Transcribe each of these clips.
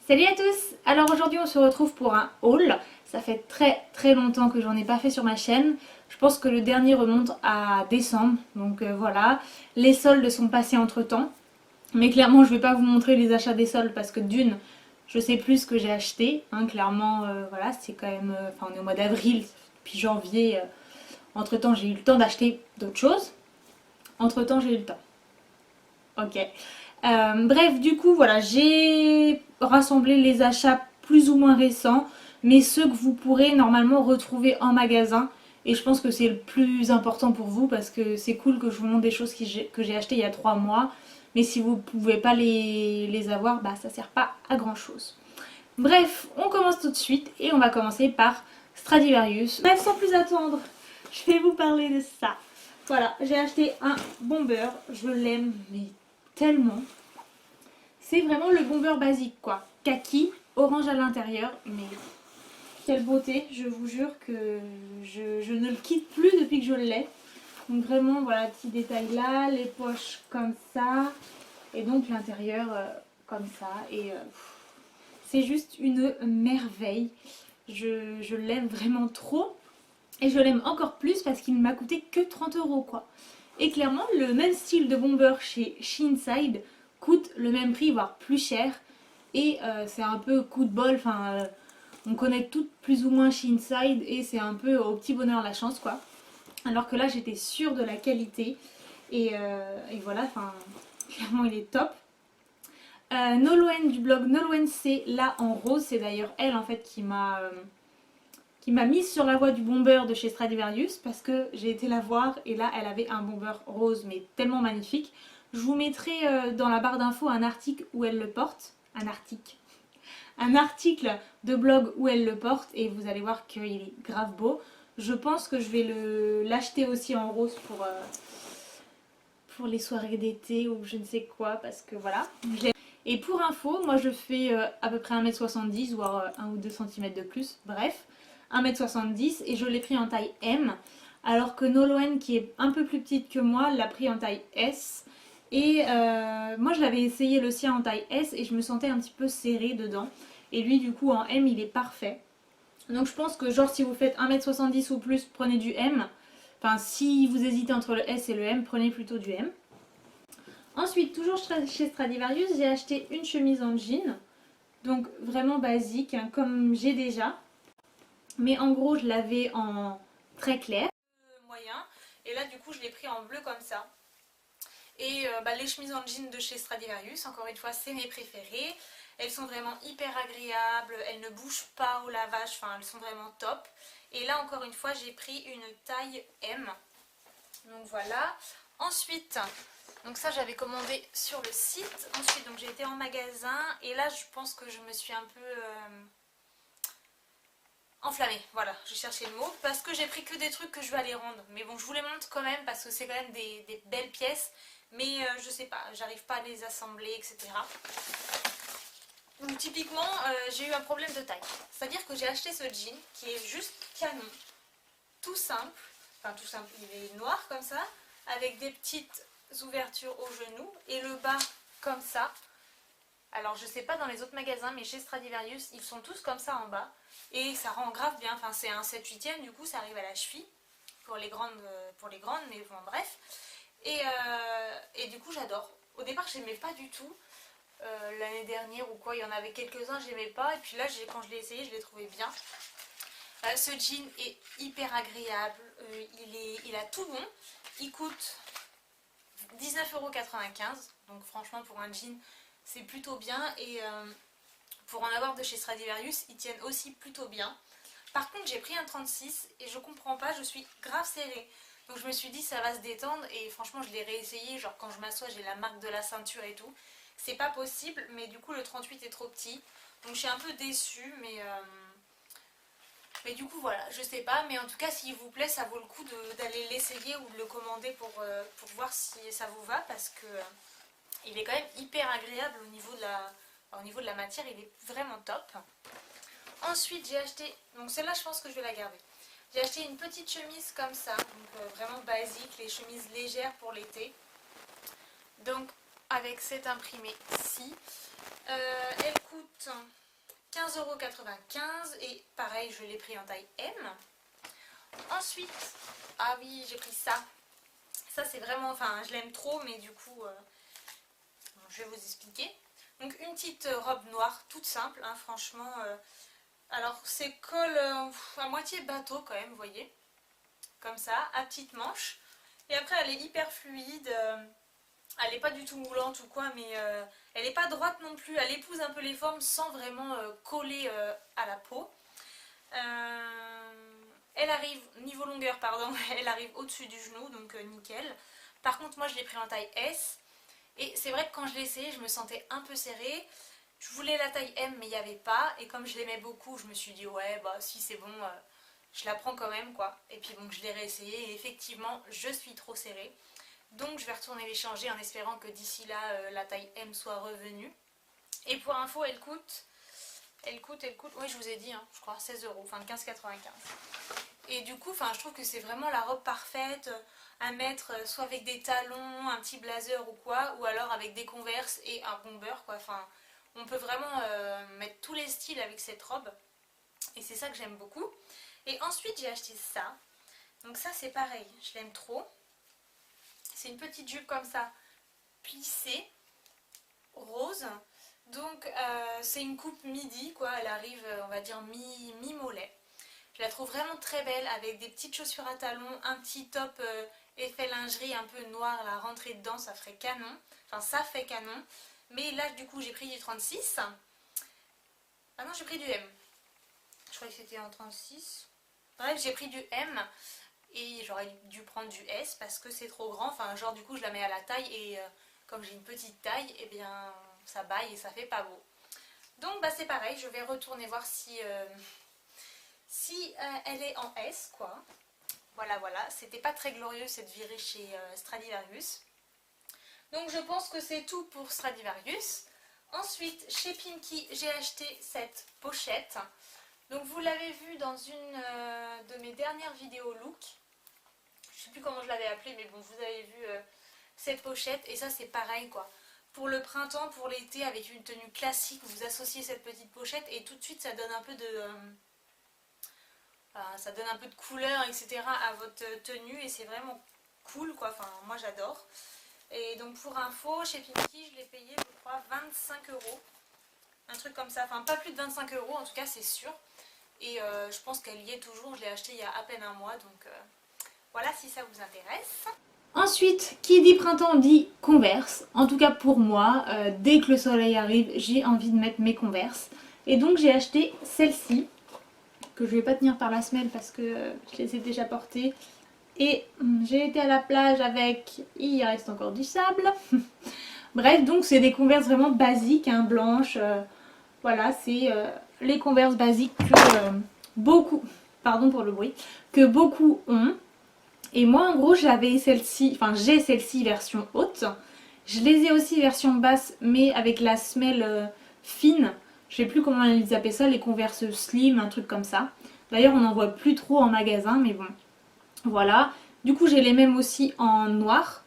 Salut à tous! Alors aujourd'hui on se retrouve pour un haul. Ça fait très longtemps que j'en ai pas fait sur ma chaîne. Je pense que le dernier remonte à décembre. Donc voilà. Les soldes sont passés entre temps. Mais clairement je vais pas vous montrer les achats des soldes parce que d'une, je sais plus ce que j'ai acheté. Hein, clairement voilà, c'est quand même... Enfin on est au mois d'avril, puis janvier. Entre temps j'ai eu le temps d'acheter d'autres choses. Entre temps j'ai eu le temps. Ok. Bref, du coup, voilà, j'ai rassemblé les achats plus ou moins récents, mais ceux que vous pourrez normalement retrouver en magasin. Et je pense que c'est le plus important pour vous parce que c'est cool que je vous montre des choses que j'ai achetées il y a 3 mois. Mais si vous ne pouvez pas les avoir, bah ça sert pas à grand chose. Bref, on commence tout de suite et on va commencer par Stradivarius. Bref, sans plus attendre, je vais vous parler de ça. Voilà, j'ai acheté un bomber, je l'aime mais tellement. C'est vraiment le bomber basique quoi. Kaki, orange à l'intérieur, mais quelle beauté, je vous jure que je ne le quitte plus depuis que je l'ai. Donc vraiment, voilà, petit détail là, les poches comme ça, et donc l'intérieur comme ça. Et c'est juste une merveille. Je l'aime vraiment trop. Et je l'aime encore plus parce qu'il ne m'a coûté que 30 € quoi. Et clairement, le même style de bomber chez Sheenside coûte le même prix, voire plus cher. Et c'est un peu coup de bol, enfin, on connaît toutes plus ou moins Sheenside et c'est un peu au petit bonheur la chance quoi. Alors que là, j'étais sûre de la qualité. Et voilà, enfin, clairement, il est top. Nolwenn du blog Nolwenn C, là en rose, c'est d'ailleurs elle en fait qui m'a mise sur la voie du bomber de chez Stradivarius parce que j'ai été la voir et là elle avait un bomber rose mais tellement magnifique. Je vous mettrai dans la barre d'infos un article où elle le porte. Un article de blog où elle le porte et vous allez voir qu'il est grave beau. Je pense que je vais l'acheter aussi en rose pour les soirées d'été ou je ne sais quoi parce que voilà. Et pour info, moi je fais à peu près 1m70 voire 1 ou 2 cm de plus, bref. 1m70 et je l'ai pris en taille M. Alors que Nolwenn qui est un peu plus petite que moi l'a pris en taille S. Et moi je l'avais essayé le sien en taille S et je me sentais un petit peu serrée dedans. Et lui du coup en M il est parfait. Donc je pense que genre si vous faites 1m70 ou plus prenez du M. Enfin si vous hésitez entre le S et le M prenez plutôt du M. Ensuite toujours chez Stradivarius j'ai acheté une chemise en jean. Donc vraiment basique hein, comme j'ai déjà. Mais en gros, je l'avais en très clair, moyen. Et là, du coup, je l'ai pris en bleu comme ça. Et les chemises en jean de chez Stradivarius, encore une fois, c'est mes préférées. Elles sont vraiment hyper agréables, elles ne bougent pas au lavage, enfin, elles sont vraiment top. Et là, encore une fois, j'ai pris une taille M. Donc voilà. Ensuite, donc ça, j'avais commandé sur le site. Ensuite, donc j'ai été en magasin. Et là, je pense que je me suis un peu... enflammée, voilà, j'ai cherché le mot, parce que j'ai pris que des trucs que je vais aller rendre. Mais bon, je vous les montre quand même, parce que c'est quand même des belles pièces, mais je sais pas, j'arrive pas à les assembler, etc. Donc typiquement, j'ai eu un problème de taille. C'est-à-dire que j'ai acheté ce jean, qui est juste canon, tout simple, enfin tout simple, il est noir comme ça, avec des petites ouvertures au genou, et le bas comme ça. Alors je sais pas dans les autres magasins, mais chez Stradivarius, ils sont tous comme ça en bas. Et ça rend grave bien, enfin c'est un 7/8e, du coup ça arrive à la cheville pour les grandes, mais bon bref. Et du coup j'adore. Au départ j'aimais pas du tout, l'année dernière ou quoi, il y en avait quelques-uns j'aimais pas. Et puis là quand je l'ai essayé je l'ai trouvé bien. Ce jean est hyper agréable, il a tout bon. Il coûte 19,95 €, donc franchement pour un jean c'est plutôt bien. Et pour en avoir de chez Stradivarius, ils tiennent aussi plutôt bien. Par contre, j'ai pris un 36 et je comprends pas, je suis grave serrée. Donc je me suis dit ça va se détendre et franchement je l'ai réessayé, genre quand je m'assois j'ai la marque de la ceinture et tout. C'est pas possible, mais du coup le 38 est trop petit. Donc je suis un peu déçue, mais du coup voilà, je sais pas. Mais en tout cas s'il vous plaît, ça vaut le coup d'aller l'essayer ou de le commander pour voir si ça vous va, parce que il est quand même hyper agréable au niveau de la matière, il est vraiment top. Ensuite j'ai acheté, donc celle-là je pense que je vais la garder. J'ai acheté une petite chemise comme ça, donc vraiment basique, les chemises légères pour l'été. Donc avec cette imprimée-ci, elle coûte 15,95 € et pareil, je l'ai pris en taille M. Ensuite, ah oui, j'ai pris ça. Ça c'est vraiment, enfin je l'aime trop, mais du coup, je vais vous expliquer. Donc une petite robe noire, toute simple, hein, franchement. Alors c'est col à moitié bateau quand même, vous voyez. Comme ça, à petite manche. Et après elle est hyper fluide. Elle n'est pas du tout moulante ou quoi, mais elle n'est pas droite non plus. Elle épouse un peu les formes sans vraiment coller à la peau. Elle arrive, niveau longueur, pardon, elle arrive au-dessus du genou, donc nickel. Par contre, moi je l'ai pris en taille S. Et c'est vrai que quand je l'ai essayé, je me sentais un peu serrée. Je voulais la taille M, mais il n'y avait pas. Et comme je l'aimais beaucoup, je me suis dit, ouais, bah si c'est bon, je la prends quand même, quoi. Et puis bon, je l'ai réessayé et effectivement, je suis trop serrée. Donc je vais retourner les changer en espérant que d'ici là, la taille M soit revenue. Et pour info, elle coûte, oui je vous ai dit, hein, je crois 16 €, enfin 15,95 €. Et du coup, je trouve que c'est vraiment la robe parfaite à mettre soit avec des talons, un petit blazer ou quoi, ou alors avec des Converse et un bomber, quoi. Enfin, on peut vraiment mettre tous les styles avec cette robe. Et c'est ça que j'aime beaucoup. Et ensuite, j'ai acheté ça. Donc ça, c'est pareil, je l'aime trop. C'est une petite jupe comme ça, plissée, rose. Donc c'est une coupe midi, quoi. Elle arrive, on va dire, mi-mollet. Je la trouve vraiment très belle avec des petites chaussures à talons, un petit top effet lingerie un peu noir, la rentrée dedans, ça ferait canon. Enfin, ça fait canon. Mais là, du coup, j'ai pris du 36. Ah non, j'ai pris du M. Je croyais que c'était en 36. Bref, j'ai pris du M. Et j'aurais dû prendre du S parce que c'est trop grand. Enfin, genre, du coup, je la mets à la taille et comme j'ai une petite taille, eh bien, ça baille et ça fait pas beau. Donc, bah, c'est pareil. Je vais retourner voir si elle est en S, quoi. Voilà, voilà. C'était pas très glorieux cette virée chez Stradivarius. Donc je pense que c'est tout pour Stradivarius. Ensuite, chez Pimkie, j'ai acheté cette pochette. Donc vous l'avez vu dans une de mes dernières vidéos look. Je sais plus comment je l'avais appelée, mais bon, vous avez vu cette pochette. Et ça, c'est pareil, quoi. Pour le printemps, pour l'été, avec une tenue classique, vous associez cette petite pochette et tout de suite, ça donne un peu de... ça donne un peu de couleur, etc. à votre tenue et c'est vraiment cool, quoi. Enfin, moi, j'adore. Et donc pour info, chez Pimkie, je l'ai payé, je crois, 25 €. Un truc comme ça, enfin pas plus de 25 € en tout cas, c'est sûr. Et je pense qu'elle y est toujours, je l'ai acheté il y a à peine un mois, donc voilà si ça vous intéresse. Ensuite, qui dit printemps dit Converse. En tout cas pour moi, dès que le soleil arrive, j'ai envie de mettre mes Converse. Et donc j'ai acheté celle-ci, que je ne vais pas tenir par la semelle parce que je les ai déjà portées. Et j'ai été à la plage avec, il reste encore du sable. Bref, donc c'est des Converse vraiment basiques, hein, blanches. Voilà, c'est les Converse basiques que beaucoup, pardon pour le bruit, que beaucoup ont. Et moi en gros j'avais celle-ci, enfin j'ai celle-ci version haute. Je les ai aussi version basse mais avec la semelle fine. Je sais plus comment ils appellent ça, les Converse slim, un truc comme ça. D'ailleurs on n'en voit plus trop en magasin mais bon. Voilà, du coup j'ai les mêmes aussi en noir.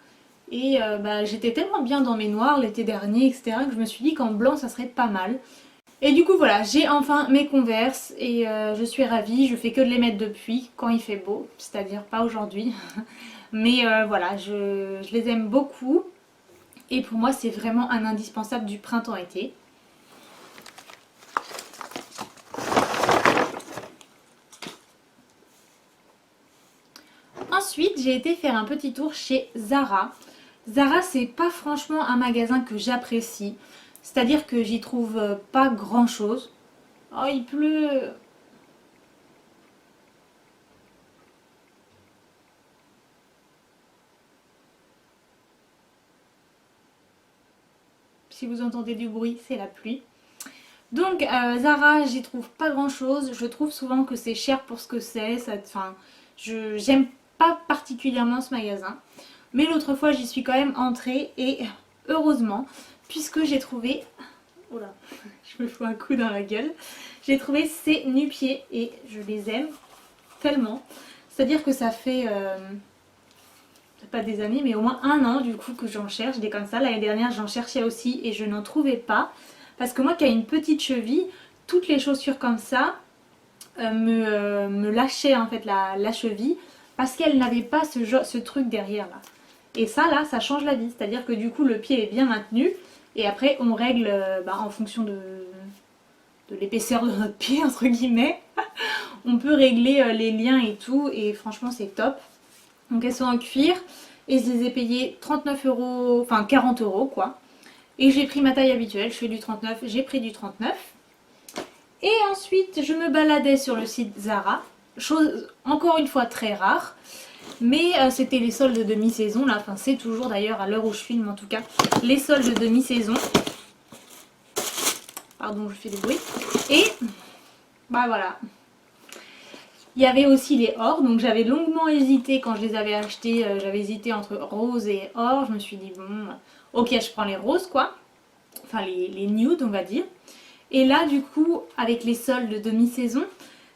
Et j'étais tellement bien dans mes noirs l'été dernier, etc. que je me suis dit qu'en blanc ça serait pas mal. Et du coup voilà, j'ai enfin mes Converse et je suis ravie. Je fais que de les mettre depuis quand il fait beau, c'est-à-dire pas aujourd'hui. Mais voilà, je les aime beaucoup. Et pour moi c'est vraiment un indispensable du printemps-été. Ensuite, j'ai été faire un petit tour chez Zara. Zara, c'est pas franchement un magasin que j'apprécie. C'est-à-dire que j'y trouve pas grand-chose. Oh, il pleut. Si vous entendez du bruit, c'est la pluie. Donc, Zara, j'y trouve pas grand-chose. Je trouve souvent que c'est cher pour ce que c'est. Enfin, j'aime pas particulièrement ce magasin. Mais l'autre fois, j'y suis quand même entrée et heureusement, puisque j'ai trouvé... Oh là, je me fous un coup dans la gueule. J'ai trouvé ces nu-pieds et je les aime tellement. C'est-à-dire que ça fait... pas des années, mais au moins un an du coup que j'en cherche des comme ça. L'année dernière, j'en cherchais aussi et je n'en trouvais pas. Parce que moi qui ai une petite cheville, toutes les chaussures comme ça me lâchaient en fait la cheville parce qu'elles n'avaient pas ce truc derrière là. Et ça là, ça change la vie. C'est-à-dire que du coup le pied est bien maintenu et après on règle en fonction de l'épaisseur de notre pied entre guillemets. On peut régler les liens et tout et franchement c'est top. Donc elles sont en cuir et je les ai payées 39 euros, enfin 40 euros quoi. Et j'ai pris ma taille habituelle, je fais du 39, j'ai pris du 39. Et ensuite je me baladais sur le site Zara, chose encore une fois très rare. Mais c'était les soldes de mi-saison là, enfin c'est toujours d'ailleurs à l'heure où je filme en tout cas, les soldes de mi-saison. Pardon, je fais des bruits. Et bah voilà. Il y avait aussi les or, donc j'avais longuement hésité quand je les avais achetés, j'avais hésité entre rose et or, je me suis dit bon, ok je prends les roses quoi, enfin les nudes on va dire. Et là du coup avec les soldes de mi-saison,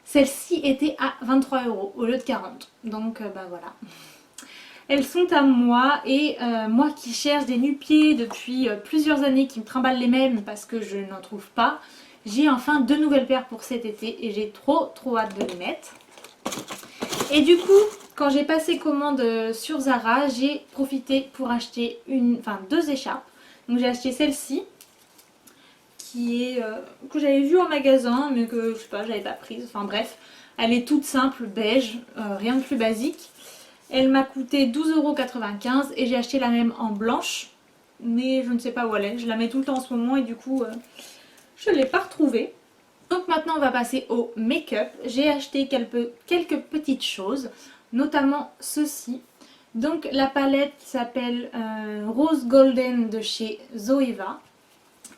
celle-ci était à 23 euros au lieu de 40, donc bah voilà. Elles sont à moi et moi qui cherche des nu-pieds depuis plusieurs années, qui me trimballent les mêmes parce que je n'en trouve pas, j'ai enfin 2 nouvelles paires pour cet été et j'ai trop hâte de les mettre. Et du coup, quand j'ai passé commande sur Zara, j'ai profité pour acheter 2 écharpes. Donc j'ai acheté celle-ci, que j'avais vue en magasin, mais que je sais pas, j'avais pas prise. Enfin bref, elle est toute simple, beige, rien de plus basique. Elle m'a coûté 12,95 € et j'ai acheté la même en blanche, mais je ne sais pas où elle est. Je la mets tout le temps en ce moment et du coup, je ne l'ai pas retrouvée. Donc maintenant on va passer au make-up. J'ai acheté quelques petites choses, notamment ceci. Donc la palette qui s'appelle Rose Golden de chez Zoeva.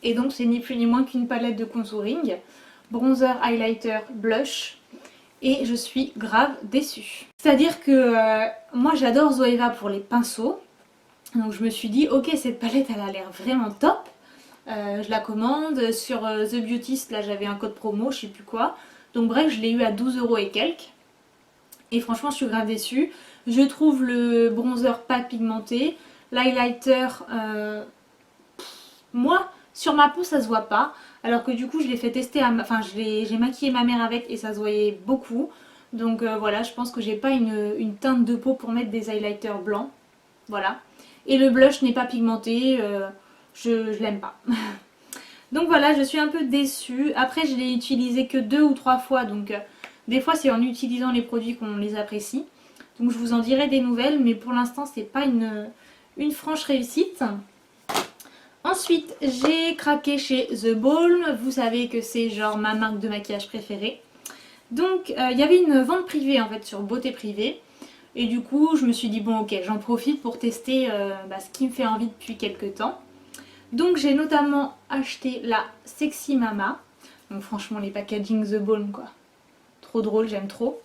Et donc c'est ni plus ni moins qu'une palette de contouring, bronzer, highlighter, blush. Et je suis grave déçue. C'est-à-dire que moi j'adore Zoeva pour les pinceaux. Donc je me suis dit ok cette palette elle a l'air vraiment top. Je la commande sur The Beautist, là j'avais un code promo, je sais plus quoi. Donc bref, je l'ai eu à 12 € et quelques. Et franchement, je suis grave déçue. Je trouve le bronzer pas pigmenté. L'highlighter, moi, sur ma peau, ça se voit pas. Alors que du coup, je l'ai fait tester, enfin j'ai maquillé ma mère avec et ça se voyait beaucoup. Donc voilà, je pense que j'ai pas une teinte de peau pour mettre des highlighters blancs. Voilà. Et le blush n'est pas pigmenté. Je l'aime pas. Donc voilà, je suis un peu déçue. Après, je l'ai utilisé que 2 ou 3 fois. Donc des fois, c'est en utilisant les produits qu'on les apprécie. Donc je vous en dirai des nouvelles. Mais pour l'instant, c'est pas une franche réussite. Ensuite, j'ai craqué chez The Balm. Vous savez que c'est genre ma marque de maquillage préférée. Donc il y avait une vente privée en fait sur Beauté Privée. Et du coup, je me suis dit bon ok, j'en profite pour tester ce qui me fait envie depuis quelques temps. Donc j'ai notamment acheté la Sexy Mama. Donc franchement les packaging The Balm quoi. Trop drôle, j'aime trop.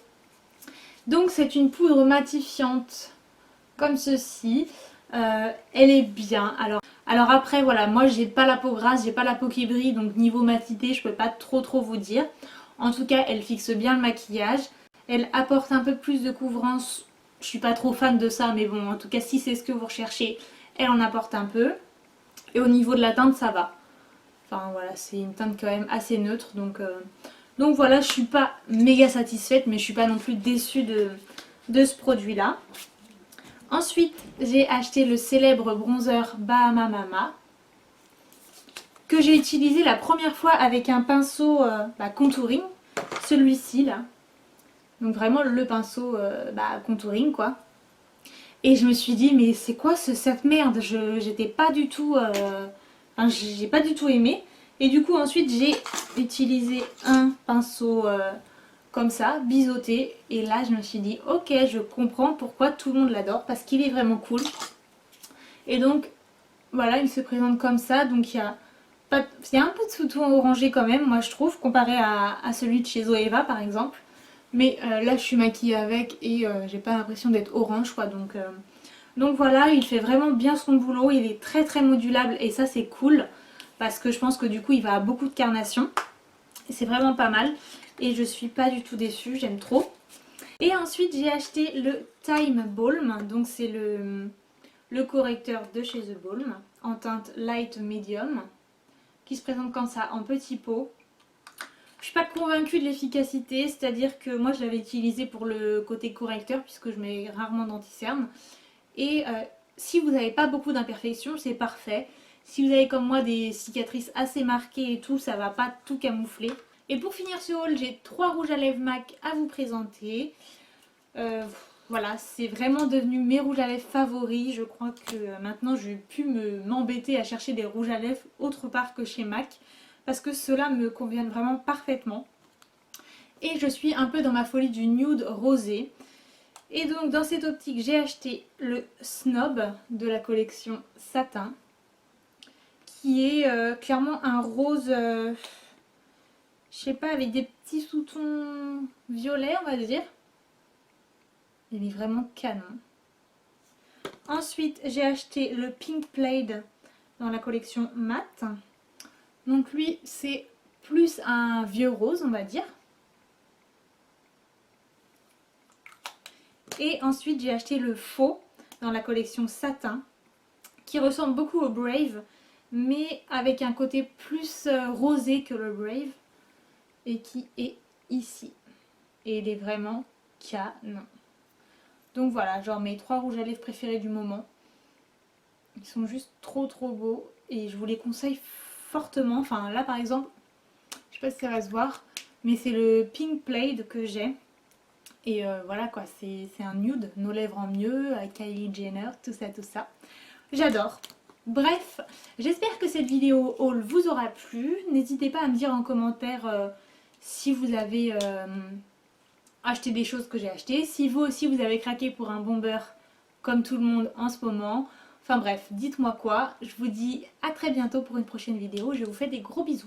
Donc c'est une poudre matifiante comme ceci. Elle est bien. Alors après voilà, moi j'ai pas la peau grasse, j'ai pas la peau qui brille. Donc niveau matité je peux pas trop vous dire. En tout cas elle fixe bien le maquillage. Elle apporte un peu plus de couvrance. Je suis pas trop fan de ça mais bon en tout cas si c'est ce que vous recherchez, elle en apporte un peu. Et au niveau de la teinte ça va. Enfin voilà, c'est une teinte quand même assez neutre. Donc voilà, je suis pas méga satisfaite mais je suis pas non plus déçue de ce produit là. Ensuite j'ai acheté le célèbre bronzer Bahama Mama. Que j'ai utilisé la première fois avec un pinceau contouring. Celui-ci là. Donc vraiment le pinceau contouring quoi. Et je me suis dit mais c'est quoi cette merde, j'étais pas du tout... j'ai pas du tout aimé. Et du coup ensuite j'ai utilisé un pinceau comme ça, biseauté. Et là je me suis dit ok je comprends pourquoi tout le monde l'adore. Parce qu'il est vraiment cool. Et donc voilà il se présente comme ça. Donc il y a un peu de sous-ton orangé quand même moi je trouve. Comparé à celui de chez Zoeva par exemple. Mais là je suis maquillée avec et j'ai pas l'impression d'être orange quoi. Donc voilà, il fait vraiment bien son boulot, il est très modulable et ça c'est cool. Parce que je pense que du coup il va à beaucoup de carnation. Et c'est vraiment pas mal. Et je suis pas du tout déçue, j'aime trop. Et ensuite j'ai acheté le Time Balm. Donc c'est le correcteur de chez The Balm en teinte light medium. qui se présente comme ça en petit pot. Je suis pas convaincue de l'efficacité, c'est-à-dire que moi je l'avais utilisé pour le côté correcteur puisque je mets rarement d'anti-cerne. Et si vous n'avez pas beaucoup d'imperfections, c'est parfait. Si vous avez comme moi des cicatrices assez marquées et tout, ça va pas tout camoufler. Et pour finir ce haul, j'ai 3 rouges à lèvres MAC à vous présenter. Voilà, c'est vraiment devenu mes rouges à lèvres favoris. Je crois que maintenant je vais plus m'embêter à chercher des rouges à lèvres autre part que chez MAC. Parce que ceux-là me conviennent vraiment parfaitement. Et je suis un peu dans ma folie du nude rosé. Et donc dans cette optique, j'ai acheté le Snob de la collection Satin. Qui est clairement un rose, je sais pas, avec des petits sous-tons violets, on va dire. Il est vraiment canon. Ensuite, j'ai acheté le Pink Plaid dans la collection Matte. Donc lui, c'est plus un vieux rose, on va dire. Et ensuite, j'ai acheté le Faux dans la collection Satin, qui ressemble beaucoup au Brave, mais avec un côté plus rosé que le Brave, et qui est ici. Et il est vraiment canon. Donc voilà, genre mes 3 rouges à lèvres préférés du moment. Ils sont juste trop beaux et je vous les conseille fortement. Enfin là par exemple, je sais pas si ça va se voir, mais c'est le Pink Plaid que j'ai. Et voilà quoi, c'est un nude, nos lèvres en mieux, avec Kylie Jenner, tout ça. J'adore. Bref, j'espère que cette vidéo haul vous aura plu. N'hésitez pas à me dire en commentaire si vous avez acheté des choses que j'ai achetées. Si vous aussi vous avez craqué pour un bomber comme tout le monde en ce moment. Enfin bref, dites-moi quoi. Je vous dis à très bientôt pour une prochaine vidéo. Je vous fais des gros bisous.